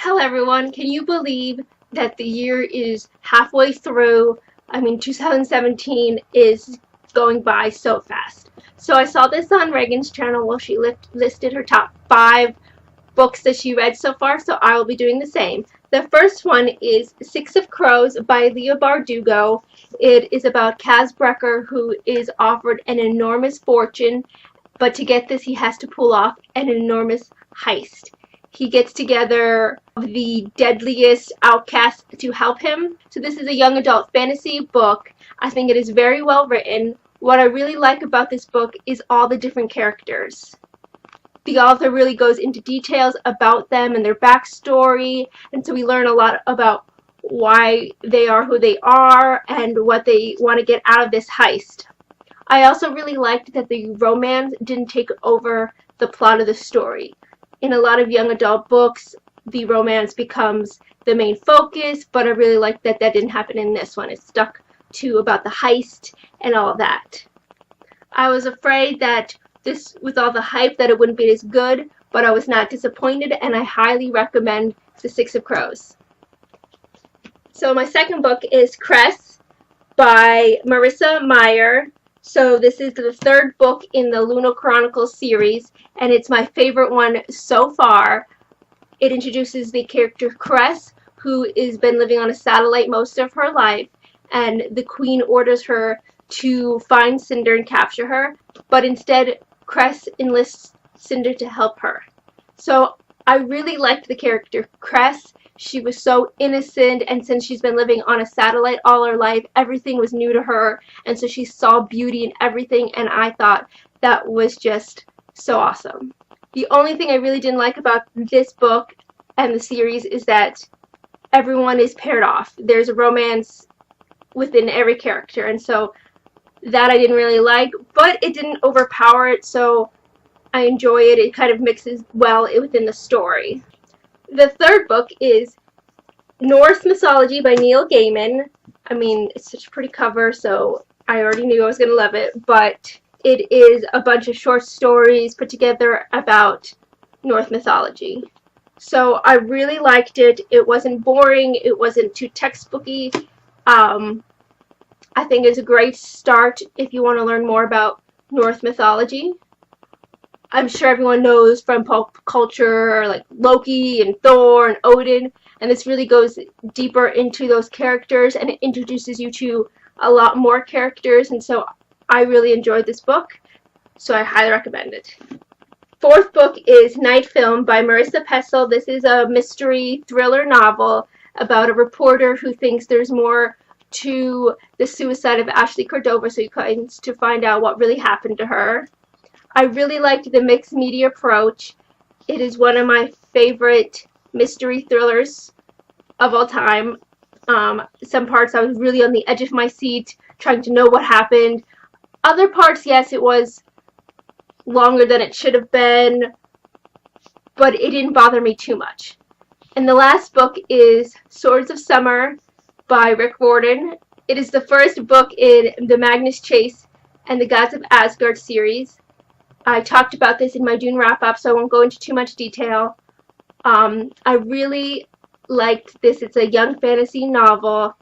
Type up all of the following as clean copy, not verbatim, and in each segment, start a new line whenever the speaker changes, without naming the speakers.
Hello everyone, can you believe that the year is halfway through? 2017 is going by so fast. So I saw this on Reagan's channel where she listed her top 5 books that she read so far, so I will be doing the same. The first one is Six of Crows by Leah Bardugo. It is about Kaz Brecker, who is offered an enormous fortune, but to get this he has to pull off an enormous heist. He gets together the deadliest outcasts to help him. So this is a young adult fantasy book. I think it is very well written. What I really like about this book is all the different characters. The author really goes into details about them and their backstory, and so we learn a lot about why they are who they are and what they want to get out of this heist. I also really liked that the romance didn't take over the plot of the story. In a lot of young adult books, the romance becomes the main focus, but I really like that that didn't happen in this one. It stuck to about the heist and all of that. I was afraid that this, with all the hype, that it wouldn't be as good, but I was not disappointed, and I highly recommend The Six of Crows. So my second book is Cress by Marissa Meyer. So this is the third book in the Lunar Chronicles series, and it's my favorite one so far. It introduces the character Cress, who has been living on a satellite most of her life, and the Queen orders her to find Cinder and capture her, but instead Cress enlists Cinder to help her. So I really liked the character Cress. She was so innocent, and since she's been living on a satellite all her life, everything was new to her, and so she saw beauty in everything, and I thought that was just so awesome. The only thing I really didn't like about this book and the series is that everyone is paired off. There's a romance within every character, and so that I didn't really like, but it didn't overpower it, so I enjoy it. It kind of mixes well within the story. The third book is Norse Mythology by Neil Gaiman. It's such a pretty cover, so I already knew I was going to love it, but it is a bunch of short stories put together about Norse mythology. So I really liked it. It wasn't boring. It wasn't too textbooky. I think it's a great start if you want to learn more about Norse mythology. I'm sure everyone knows from pop culture, like Loki and Thor and Odin, and this really goes deeper into those characters, and it introduces you to a lot more characters, and so I really enjoyed this book, so I highly recommend it. Fourth book is Night Film by Marissa Pessel. This is a mystery thriller novel about a reporter who thinks there's more to the suicide of Ashley Cordova, so he comes to find out what really happened to her. I really liked the mixed media approach. It is one of my favorite mystery thrillers of all time. Some parts I was really on the edge of my seat trying to know what happened. Other parts, yes, it was longer than it should have been, but it didn't bother me too much. And the last book is Swords of Summer by Rick Riordan. It is the first book in the Magnus Chase and the Gods of Asgard series. I talked about this in my Dune wrap-up, so I won't go into too much detail. I really liked this. It's a young fantasy novel,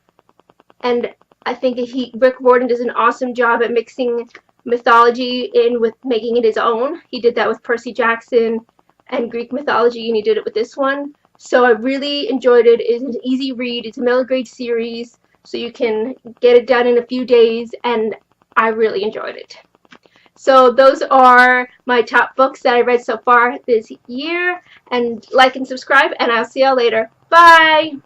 and I think Rick Riordan does an awesome job at mixing mythology in with making it his own. He did that with Percy Jackson and Greek mythology, and he did it with this one. So I really enjoyed it. It's an easy read. It's a middle grade series, so you can get it done in a few days, and I really enjoyed it. So those are my top books that I read so far this year, and like and subscribe, and I'll see y'all later. Bye!